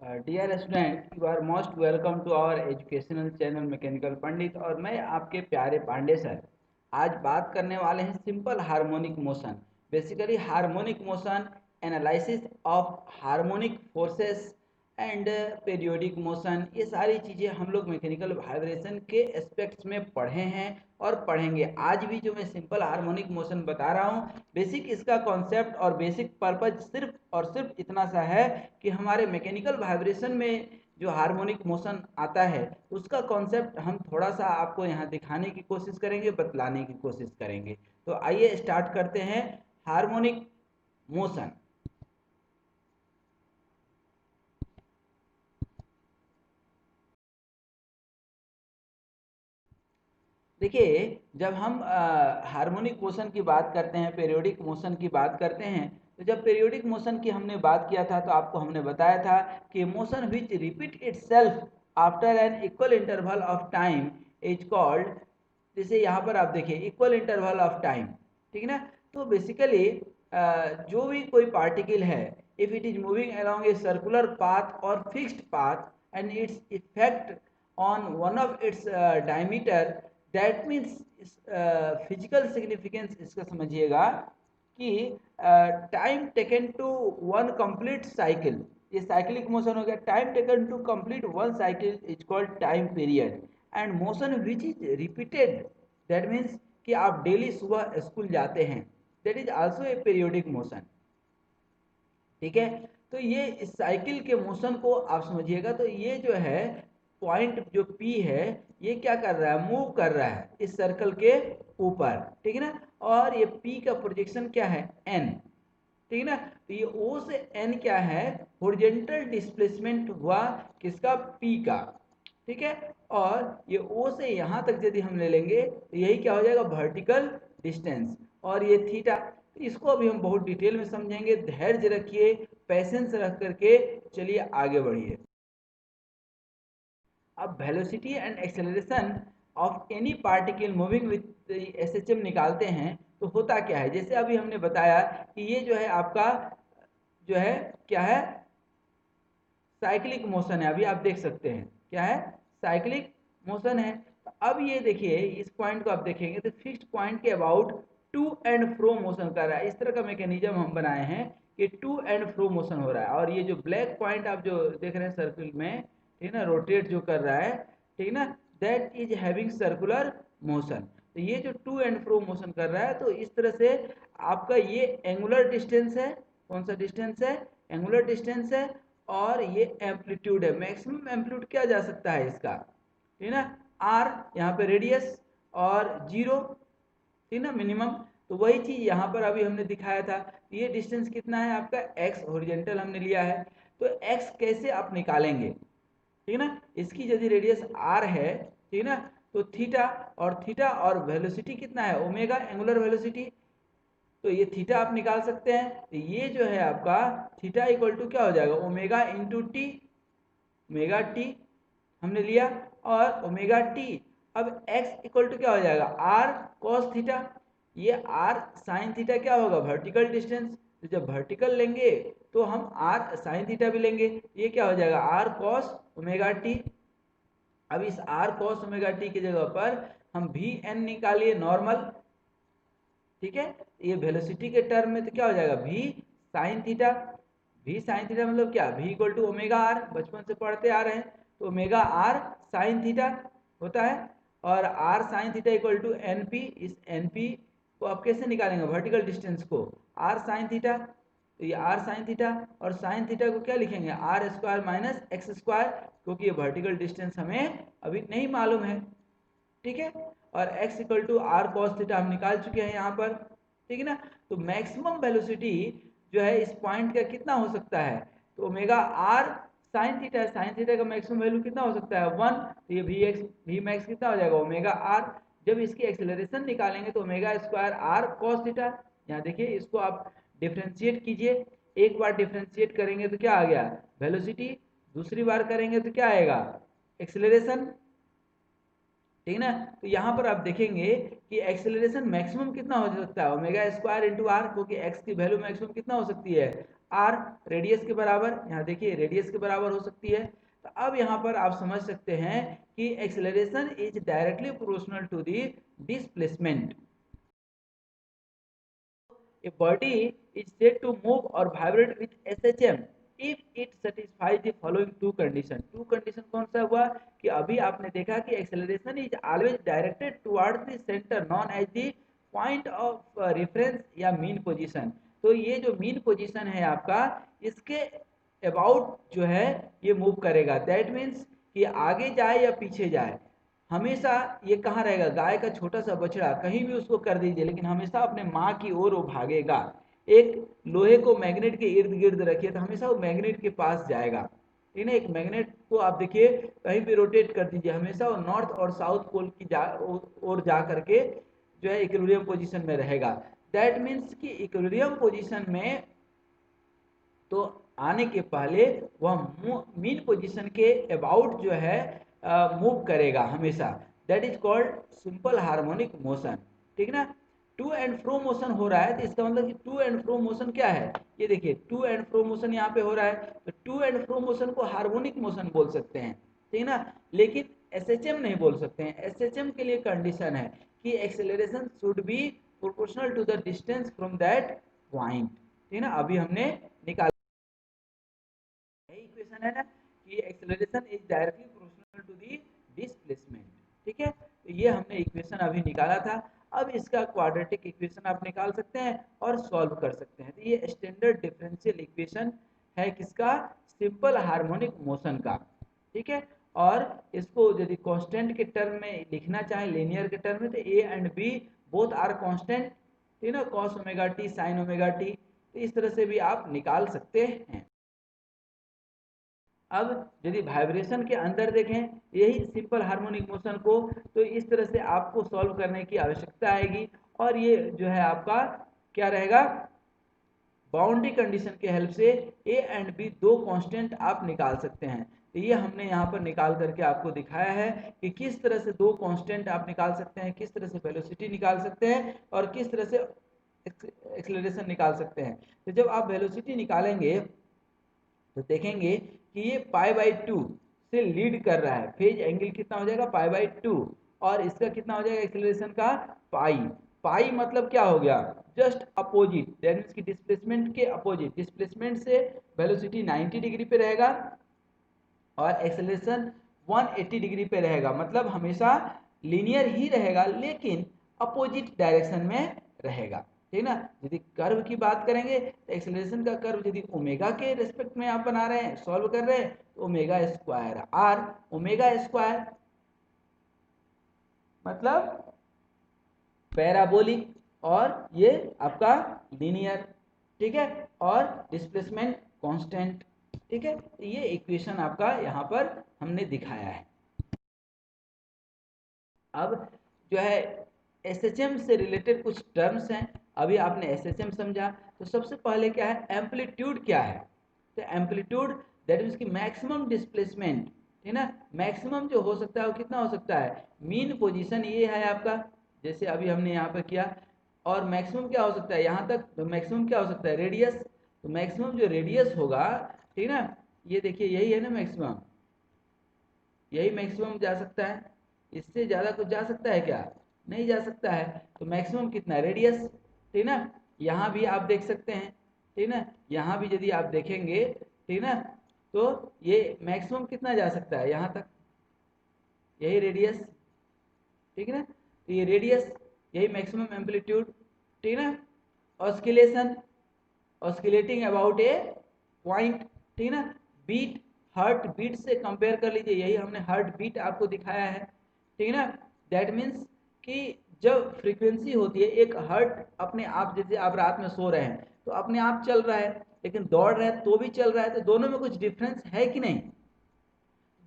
Dear student, you are most welcome to our educational channel mechanical Pandit. और मैं आपके प्यारे पांडे सर आज बात करने वाले हैं simple harmonic motion. Basically harmonic motion, analysis of harmonic forces and periodic motion, ये सारी चीज़ें हम लोग मैकेनिकल वाइब्रेशन के एस्पेक्ट्स में पढ़े हैं और पढ़ेंगे। आज भी जो मैं सिंपल हार्मोनिक मोशन बता रहा हूँ, बेसिक इसका कॉन्सेप्ट और बेसिक पर्पज सिर्फ और सिर्फ इतना सा है कि हमारे मैकेनिकल वाइब्रेशन में जो हार्मोनिक मोशन आता है उसका कॉन्सेप्ट हम थोड़ा सा आपको यहाँ दिखाने की कोशिश करेंगे, बतलाने की कोशिश करेंगे। तो आइए स्टार्ट करते हैं हार्मोनिक मोशन। देखिए, जब हम हार्मोनिक मोशन की बात करते हैं, पीरियोडिक मोशन की बात करते हैं, तो जब पीरियोडिक मोशन की हमने बात किया था तो आपको हमने बताया था कि motion which repeat itself after an equal interval of time is called. जैसे यहाँ पर आप देखिए इक्वल इंटरवल ऑफ टाइम, ठीक है ना। तो बेसिकली जो भी कोई पार्टिकल है, if it is moving along a circular path और fixed path and its effect on one of its diameter, that means physical significance इसका समझिएगा कि time taken to one complete cycle, ये साइक्लिक मोशन हो गया। Time taken to complete one cycle is called time period. And motion which is repeated, that means कि आप daily सुबह school जाते हैं, that is also a periodic motion. ठीक है, तो ये इस साइकिल के मोशन को आप समझिएगा। तो ये जो है पॉइंट जो P है, ये क्या कर रहा है, मूव कर रहा है इस सर्कल के ऊपर, ठीक है ना। और ये P का प्रोजेक्शन क्या है, N, ठीक है ना। तो ये O से N क्या है, हॉरिजॉन्टल डिस्प्लेसमेंट हुआ किसका, P का, ठीक है। और ये O से यहाँ तक यदि हम ले लेंगे तो यही क्या हो जाएगा, वर्टिकल डिस्टेंस। और ये थीटा, इसको अभी हम बहुत डिटेल में समझेंगे। धैर्य रखिए, पैसेंस रख करके चलिए आगे बढ़िए। अब velocity and acceleration of any particle moving with SHM निकालते हैं तो होता क्या है। जैसे अभी हमने बताया कि ये जो है आपका जो है क्या है, साइक्लिक मोशन है। अभी आप देख सकते हैं क्या है, साइक्लिक मोशन है। तो अब ये देखिए, इस पॉइंट को आप देखेंगे तो फिक्स्ड पॉइंट के about to and fro motion कर रहा है। इस तरह का मैकेनिज्म हम बनाए हैं कि टू एंड फ्रो मोशन हो रहा है। और ये जो ब्लैक पॉइंट आप जो देख रहे हैं सर्किल में, ठीक है ना, रोटेट जो कर रहा है, ठीक है ना, that is having circular motion. तो ये जो टू एंड फ्रो मोशन कर रहा है, तो इस तरह से आपका ये एंगुलर डिस्टेंस है। कौन सा डिस्टेंस है, एंगुलर डिस्टेंस है। और ये एम्पलीट्यूड है, मैक्सिमम एम्पलीट्यूड क्या जा सकता है इसका, ठीक है ना, आर, यहाँ पे रेडियस, और जीरो, ठीक ना, मिनिमम। तो वही चीज यहाँ पर अभी हमने दिखाया था। ये डिस्टेंस कितना है आपका, एक्स हॉरिजॉन्टल हमने लिया है। तो एक्स कैसे आप निकालेंगे, ठीक है ना। इसकी यदि रेडियस आर है, ठीक है ना, तो थीटा और वेलोसिटी कितना है, ओमेगा, एंगुलर वेलोसिटी। तो ये थीटा आप निकाल सकते हैं। तो ये जो है आपका थीटा इक्वल टू क्या हो जाएगा, omega into T, omega T हमने लिया, और ओमेगा टी। अब x इक्वल टू क्या हो जाएगा, आर कॉस थीटा। ये आर साइन थीटा क्या होगा, वर्टिकल डिस्टेंस। तो जब वर्टिकल लेंगे तो हम आर साइन थीटा भी लेंगे। ये क्या हो जाएगा, आर कॉस ओमेगा टी। अब इस आर कॉस ओमेगा टी की जगह पर हम वी एन निकालिए, नॉर्मल, ठीक है। ये वेलोसिटी के टर्म में तो क्या हो जाएगा, v sine theta. V sine theta मतलब क्या, v equal to omega r, बचपन से पढ़ते आ रहे हैं। तो ओमेगा आर साइन थीटा होता है। और r sine theta equal to N P. इस एन पी को आप कैसे निकालेंगे, वर्टिकल डिस्टेंस को, आर साइन थीटा। तो ये आर साइन थीटा, और साइन थीटा को क्या लिखेंगे, r square minus x square, क्योंकि ये वर्टिकल डिस्टेंस हमें अभी नहीं मालूम है, ठीक है। और x equal to r cos theta हम निकाल चुके हैं यहाँ पर, ठीक है ना। तो मैक्सिमम वेलोसिटी जो है इस पॉइंट का कितना हो सकता है, तो ओमेगा आर साइन थीटा है, साइन थीटा का मैक्सिमम वैल्यू कितना हो सकता है, 1। तो ये वी मैक्स कितना हो जाएगा, ओमेगा आर। जब इसकी एक्सेलरेशन निकालेंगे तो omega square r cos theta. यहाँ देखिए, इसको आप डिफ्रेंशिएट कीजिए। एक बार डिफ्रेंशिएट करेंगे तो क्या आ गया, वेलोसिटी। दूसरी बार करेंगे तो क्या आएगा, एक्सेलरेशन, ठीक है ना। तो यहाँ पर आप देखेंगे कि एक्सेलरेशन मैक्सिमम कितना हो सकता है, ओमेगा स्क्वायर इंटू आर, क्योंकि एक्स की वैल्यू मैक्सिमम कितना हो सकती है, आर रेडियस के बराबर, यहाँ देखिए रेडियस के बराबर हो सकती है। तो अब यहाँ पर आप समझ सकते हैं कि acceleration is directly proportional to the displacement. A body is said to move or vibrate with SHM if it satisfies the following two condition। two condition कौन सा हुआ कि अभी आपने देखा कि acceleration is always directed towards the center known as the point of reference या mean position। तो ये जो mean position है आपका, इसके about जो है ये move करेगा। that means कि आगे जाए या पीछे जाए, हमेशा ये कहाँ रहेगा, गाय का छोटा सा बछड़ा कहीं भी उसको कर दीजिए लेकिन हमेशा अपने माँ की ओर वो भागेगा। एक लोहे को मैग्नेट के इर्द गिर्द रखिए तो हमेशा वो मैग्नेट के पास जाएगा, ठीक है। एक मैग्नेट को आप देखिए कहीं भी रोटेट कर दीजिए, हमेशा वो नॉर्थ और साउथ पोल की ओर जा करके जो है इक्विलिब्रियम पोजीशन में रहेगा। दैट मीन्स कि इक्विलिब्रियम पोजीशन में तो आने के पहले वह मीन पोजीशन के अबाउट जो है मूव करेगा हमेशा। That is called simple harmonic motion, ठीक ना। टू एंड फ्रो मोशन हो रहा है तो इसका मतलब कि टू एंड फ्रो मोशन क्या है, ये देखिए टू एंड फ्रो मोशन यहाँ पे हो रहा है, तो टू एंड फ्रो मोशन को हार्मोनिक मोशन बोल सकते हैं, ठीक ना। लेकिन एसएचएम नहीं बोल सकते हैं। एसएचएम के लिए कंडीशन है कि acceleration should be proportional to the distance from that point, ठीक ना। अभी हमने निकाला इक्वेशन है ना कि acceleration is directly proportional to the displacement, ठीक है। तो ये हमने इक्वेशन अभी निकाला था। अब इसका क्वाड्रेटिक इक्वेशन आप निकाल सकते हैं और सॉल्व कर सकते हैं। तो ये स्टैंडर्ड डिफरेंशियल इक्वेशन है किसका, सिंपल हार्मोनिक मोशन का, ठीक है। और इसको यदि कांस्टेंट के टर्म में लिखना चाहे, लीनियर के टर्म में, तो A and B both are constant, ठीक है, cos omega t sine omega t, तो इस तरह से भी आप निकाल सकते हैं। अब यदि वाइब्रेशन के अंदर देखें यही सिंपल हार्मोनिक मोशन को, तो इस तरह से आपको सॉल्व करने की आवश्यकता आएगी। और ये जो है आपका क्या रहेगा, बाउंड्री कंडीशन के हेल्प से ए एंड बी दो कांस्टेंट आप निकाल सकते हैं। तो ये हमने यहाँ पर निकाल करके आपको दिखाया है कि किस तरह से दो कांस्टेंट आप निकाल सकते हैं, किस तरह से वेलोसिटी निकाल सकते हैं और किस तरह से एक्सेलरेशन निकाल सकते हैं। तो जब आप वेलोसिटी निकालेंगे तो देखेंगे कि ये π/2 से लीड कर रहा है, फेज एंगल कितना हो जाएगा π/2, और इसका कितना हो जाएगा एक्सेलरेशन का पाई मतलब क्या हो गया, जस्ट अपोजिट, दैट मींस कि डिस्प्लेसमेंट के अपोजिट, डिस्प्लेसमेंट से वेलोसिटी 90 डिग्री पे रहेगा और एक्सेलरेशन 180 डिग्री पे रहेगा, मतलब हमेशा लीनियर ही रहेगा लेकिन अपोजिट डायरेक्शन में रहेगा, ठीक ना। यदि कर्व की बात करेंगे तो एक्सेलरेशन का कर्व यदि ओमेगा के रेस्पेक्ट में आप बना रहे हैं, सॉल्व कर रहे हैं, तो omega square r omega square मतलब पैराबोलिक और ये आपका लीनियर, ठीक है, और डिस्प्लेसमेंट कांस्टेंट, ठीक है। तो ये इक्वेशन आपका यहाँ पर हमने दिखाया है। अब जो है एसएचएम से रिलेटेड कुछ टर्म्स हैं, अभी आपने एसएचएम समझा, तो सबसे पहले क्या है, एम्पलीट्यूड क्या है। तो एम्पलीट्यूड दैट मीन्स की मैक्सिमम डिस्प्लेसमेंट, ठीक ना। मैक्सिमम जो हो सकता है वो कितना हो सकता है, मीन पोजीशन ये है आपका, जैसे अभी हमने यहाँ पर किया, और मैक्सिमम क्या हो सकता है यहाँ तक, तो मैक्सिमम क्या हो सकता है, रेडियस। तो मैक्सिमम जो रेडियस होगा, ठीक ना, ये देखिए यही है ना मैक्सिमम, यही मैक्सिमम जा सकता है, इससे ज़्यादा कुछ जा सकता है क्या, नहीं जा सकता है। तो मैक्सिमम कितना है, रेडियस, ठीक ना। यहाँ भी आप देख सकते हैं, ठीक ना, यहाँ भी यदि आप देखेंगे, ठीक ना, तो ये मैक्सिमम कितना जा सकता है यहाँ तक, यही रेडियस, ठीक है ना। तो ये रेडियस, यही मैक्सिमम एम्पलीट्यूड, ठीक ना। Oscillation, oscillating about A point, ठीक ना। बीट, हार्ट बीट से कंपेयर कर लीजिए, यही हमने हार्ट बीट आपको दिखाया है, ठीक ना। दैट मीन्स कि जब फ्रीक्वेंसी होती है, एक हार्ट अपने आप, जैसे आप रात में सो रहे हैं तो अपने आप चल रहा है, लेकिन दौड़ रहे हैं तो भी चल रहा है, तो दोनों में कुछ डिफरेंस है कि नहीं,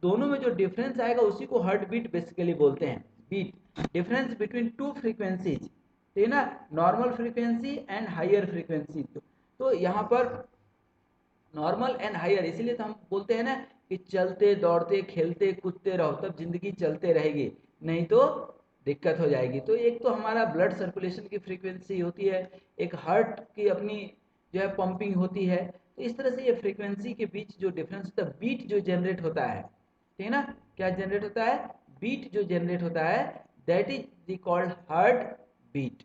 दोनों में जो डिफरेंस आएगा उसी को हार्ट बीट बेसिकली बोलते हैं। Beat, difference between two frequencies, ठीक है ना, normal frequency and higher frequency. तो यहाँ पर नॉर्मल एंड हायर, इसीलिए तो हम बोलते हैं ना कि चलते दौड़ते खेलते कूदते रहो तब जिंदगी चलते रहेगी, नहीं तो दिक्कत हो जाएगी। तो एक तो हमारा ब्लड सर्कुलेशन की फ्रीक्वेंसी होती है, एक हार्ट की अपनी जो है पंपिंग होती है, तो इस तरह से ये फ्रीक्वेंसी के बीच जो डिफरेंस होता है, बीट जो जनरेट होता है, ठीक है ना, क्या जनरेट होता है, बीट जो जनरेट होता है, that is the called heart beat.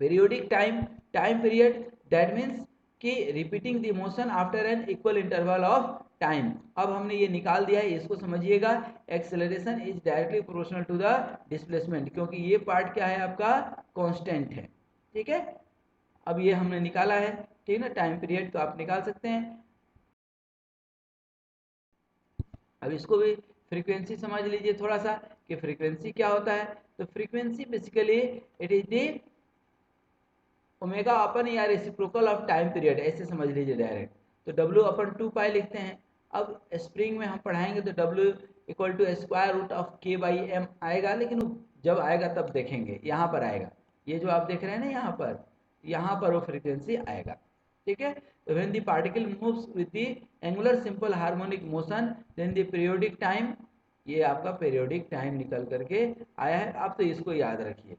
Periodic time period, that means कि repeating the motion after an equal interval of time. अब हमने ये निकाल दिया है, इसको समझिएगा। Acceleration is directly proportional to the displacement, क्योंकि ये पार्ट क्या है आपका, कांस्टेंट है, ठीक है। अब ये हमने निकाला है, ठीक है ना, टाइम पीरियड तो आप निकाल सकते हैं। अब इसको भी फ्रीक्वेंसी समझ लीजिए थोड़ा सा कि फ्रीक्वेंसी क्या होता है। तो frequency basically it is the omega upon या रेसिप्रोकल ऑफ टाइम पीरियड, ऐसे समझ लीजिए डायरेक्ट। तो डब्ल्यू अपन 2 पाई लिखते हैं। अब स्प्रिंग में हम पढ़ाएंगे तो W equal to square root of K by M आएगा, लेकिन जब आएगा तब देखेंगे, यहाँ पर आएगा, ये जो आप देख रहे हैं ना यहाँ पर वो फ्रीक्वेंसी आएगा, ठीक है। तो when the particle moves with the angular simple harmonic motion then the periodic time, ये आपका पीरियोडिक टाइम निकल करके आया है। आप तो इसको याद रखिए,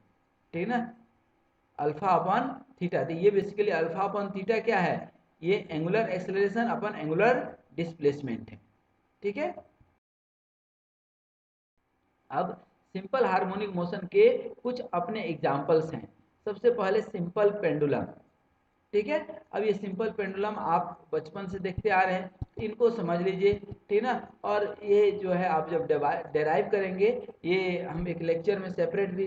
ठीक है ना, अल्फा अपॉन थीटा। तो ये बेसिकली अल्फा अपॉन थीटा क्या है, ये एंगुलर एक्सेलरेशन अपन एंगुलर डिस्प्लेसमेंट है, ठीक है। अब सिंपल हार्मोनिक मोशन के कुछ अपने एग्जांपल्स हैं। सबसे पहले सिंपल पेंडुलम, ठीक है। अब ये सिंपल पेंडुलम आप बचपन से देखते आ रहे हैं, इनको समझ लीजिए, ठीक ना। और ये जो है आप जब डेराइव करेंगे, ये हम एक लेक्चर में सेपरेट भी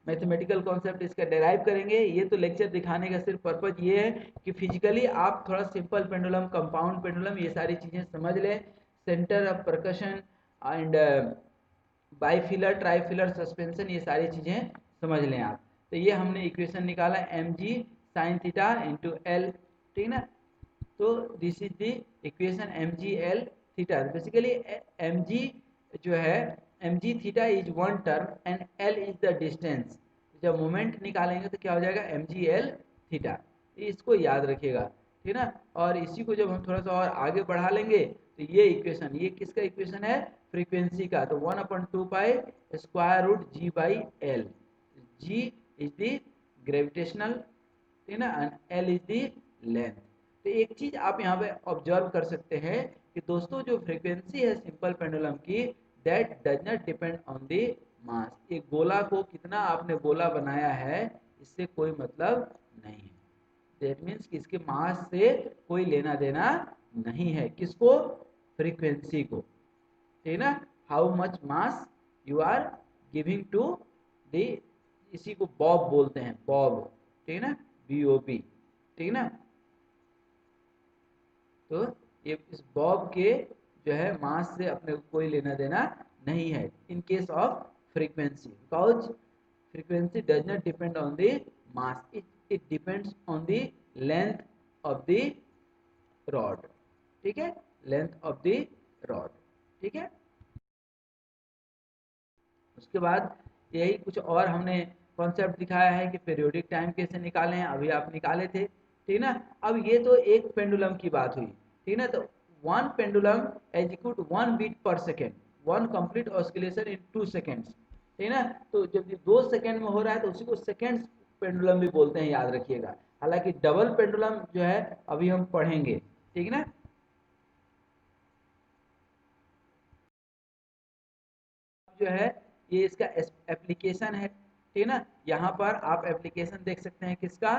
मैथमेटिकल कॉन्सेप्ट इसका डेराइव करेंगे। ये तो लेक्चर दिखाने का सिर्फ पर्पज ये है कि फिजिकली आप थोड़ा सिंपल पेंडुलम, कंपाउंड पेंडुलम, ये सारी चीज़ें समझ लें। Centre of percussion and bifilar trifilar suspension, ये सारी चीज़ें समझ लें आप। तो ये हमने इक्वेशन निकाला M G sine theta into L, ठीक ना। तो this is the equation M G L theta. Basically M G जो है, M G theta is one term and L is the distance. जब मोमेंट निकालेंगे तो क्या हो जाएगा, एम जी एल थीटा। इसको याद रखिएगा, ठीक ना। और इसी को जब हम थोड़ा सा और आगे बढ़ा लेंगे तो ये इक्वेशन, ये किसका इक्वेशन है, फ्रीक्वेंसी का। तो 1/2 pi square root G by L, G is the gravitational, ठीक ना, and L is the length. तो एक चीज आप यहाँ पे ऑब्जर्व कर सकते हैं कि दोस्तों जो फ्रीक्वेंसी है सिंपल पेंडुलम की, that does not depend on the mass. एक गोला को कितना आपने गोला बनाया है, इससे कोई मतलब नहीं है। दैट मीन्स कि इसके मास से कोई लेना देना नहीं है, किसको, फ्रीक्वेंसी को, ठीक ना। How much mass you are giving to the, इसी को बॉब बोलते हैं, बॉब, ठीक है ना, BOB, ठीक है ना। तो ये इस बॉब के जो है मास से अपने कोई लेना देना नहीं है in case of frequency, because frequency does not depend on the mass, it depends on the length of the rod, ठीक है, लेंथ ऑफ द रॉड, ठीक है। उसके बाद यही कुछ और हमने कॉन्सेप्ट दिखाया है कि पीरियोडिक टाइम कैसे निकालें, अभी आप निकाले थे, ठीक ना। अब ये तो एक पेंडुलम की बात हुई, ठीक ना। तो वन पेंडुलम एग्जीक्यूट 1 बीट पर सेकेंड, वन कंप्लीट ऑस्किलेशन इन 2 सेकेंड्स, ठीक ना। तो जब ये 2 सेकेंड में हो रहा है तो उसी को सेकेंड्स पेंडुलम भी बोलते हैं, याद रखिएगा। हालांकि डबल पेंडुलम जो है अभी हम पढ़ेंगे, ठीक ना। जो है ये इसका एप्लीकेशन है, ठीक ना। यहाँ पर आप एप्लीकेशन देख सकते हैं किसका,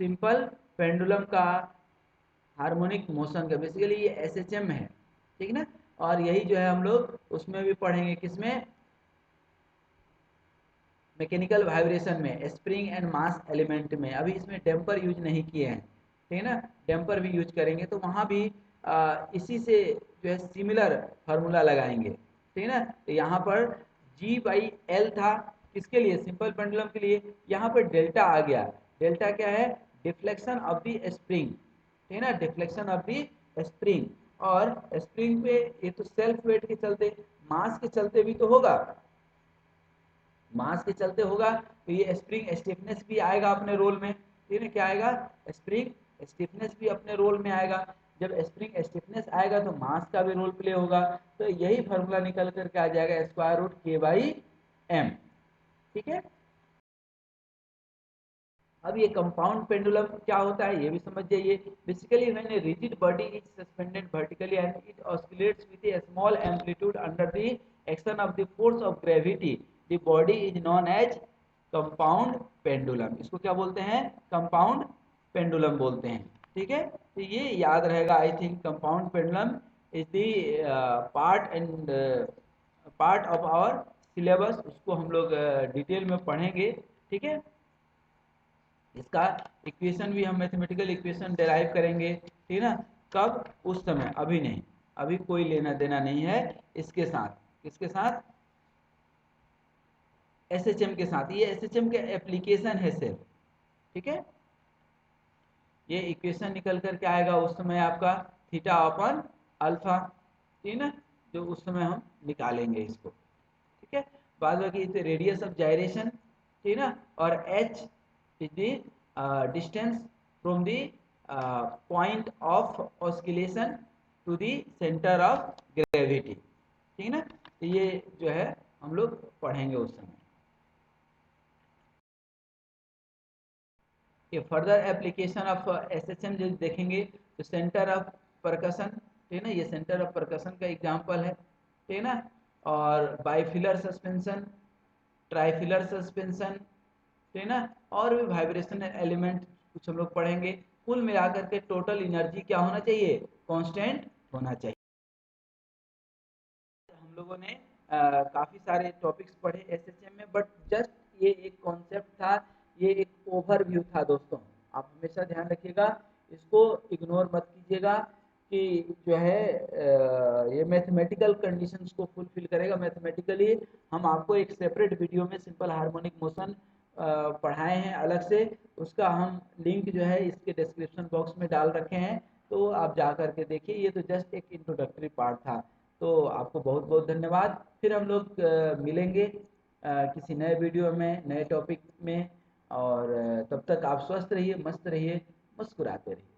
सिंपल पेंडुलम का, हार्मोनिक मोशन का। बेसिकली ये SHM है, ठीक ना। और यही जो है हम लोग उसमें भी पढ़ेंगे, किसमें, मैकेनिकल वाइब्रेशन में, स्प्रिंग एंड मास एलिमेंट में। अभी इसमें डैम्पर यूज नहीं किए हैं, ठीक है ना, डैम्पर भी यूज करेंगे तो वहाँ भी इसी से जो है सिमिलर फार्मूला लगाएंगे, ठीक है ना। तो यहाँ पर G/L था, किसके लिए, सिंपल पेंडुलम के लिए। यहाँ पर डेल्टा आ गया, डेल्टा क्या है, डिफ्लेक्शन ऑफ द स्प्रिंग, ठीक है ना, डिफ्लेक्शन ऑफ द स्प्रिंग। और स्प्रिंग पे ये तो सेल्फ वेट के चलते, मास के चलते भी तो होगा, मास के चलते होगा, तो ये स्प्रिंग स्टिफनेस भी आएगा अपने रोल में, ठीक है, क्या आएगा, स्प्रिंग स्टिफनेस भी अपने रोल में आएगा। जब स्प्रिंग स्टिफनेस आएगा तो मास का भी रोल प्ले होगा। तो यही फार्मूला निकल करके आ जाएगा स्क्वायर रूट K/M, ठीक है। अब ये कंपाउंड पेंडुलम क्या होता है ये भी समझ जाइए। Basically when a rigid body is suspended vertically and it oscillates with a small amplitude under the action of the force of gravity, the body is known as compound pendulum. इसको क्या बोलते हैं? कंपाउंड पेंडुलम बोलते हैं। ठीक है, तो ये याद रहेगा। I think compound pendulum is the part of our syllabus. उसको हम लोग डिटेल में पढ़ेंगे। ठीक है, इसका इक्वेशन भी हम मैथमेटिकल इक्वेशन डेराइव करेंगे। ठीक है ना? कब? उस समय, अभी नहीं। अभी कोई लेना देना नहीं है इसके साथ। किसके साथ? एसएचएम के साथ। ये एसएचएम के एप्लीकेशन है सिर्फ। ठीक है, ये इक्वेशन निकल कर के आएगा उस समय आपका थीटा अपन अल्फा। ठीक है ना? जो उस समय हम निकालेंगे इसको। ठीक है, बाद बाकी रेडियस ऑफ जायरेशन, ठीक है ना, और H is the distance from the point of oscillation to the centre of gravity. ठीक है ना? तो ये जो है हम लोग पढ़ेंगे उस समय। ये फर्दर एप्लीकेशन ऑफ एसएचएम जो देखेंगे तो सेंटर ऑफ परकशन, ठीक है ना, ये सेंटर ऑफ परकशन का एग्जांपल है। ठीक है ना? और बाइफिलर सस्पेंशन, ट्राइफिलर सस्पेंशन, ठीक है ना, और भी वाइब्रेशनल एलिमेंट कुछ हम लोग पढ़ेंगे। कुल मिलाकर के टोटल एनर्जी क्या होना चाहिए? कांस्टेंट होना चाहिए। हम लोगों ने काफी सारे टॉपिक्स पढ़े एसएचएम में, बट जस्ट ये एक कॉन्सेप्ट था, ये एक ओवरव्यू था दोस्तों। आप हमेशा ध्यान रखिएगा, इसको इग्नोर मत कीजिएगा कि जो है ये मैथमेटिकल कंडीशंस को फुलफिल करेगा। मैथमेटिकली हम आपको एक सेपरेट वीडियो में सिंपल हार्मोनिक मोशन पढ़ाए हैं अलग से। उसका हम लिंक जो है इसके डिस्क्रिप्शन बॉक्स में डाल रखे हैं, तो आप जा करके देखिए। ये तो जस्ट एक इंट्रोडक्टरी पार्ट था। तो आपको बहुत बहुत धन्यवाद। फिर हम लोग मिलेंगे किसी नए वीडियो में, नए टॉपिक में। और तब तक आप स्वस्थ रहिए, मस्त रहिए, मुस्कुराते रहिए।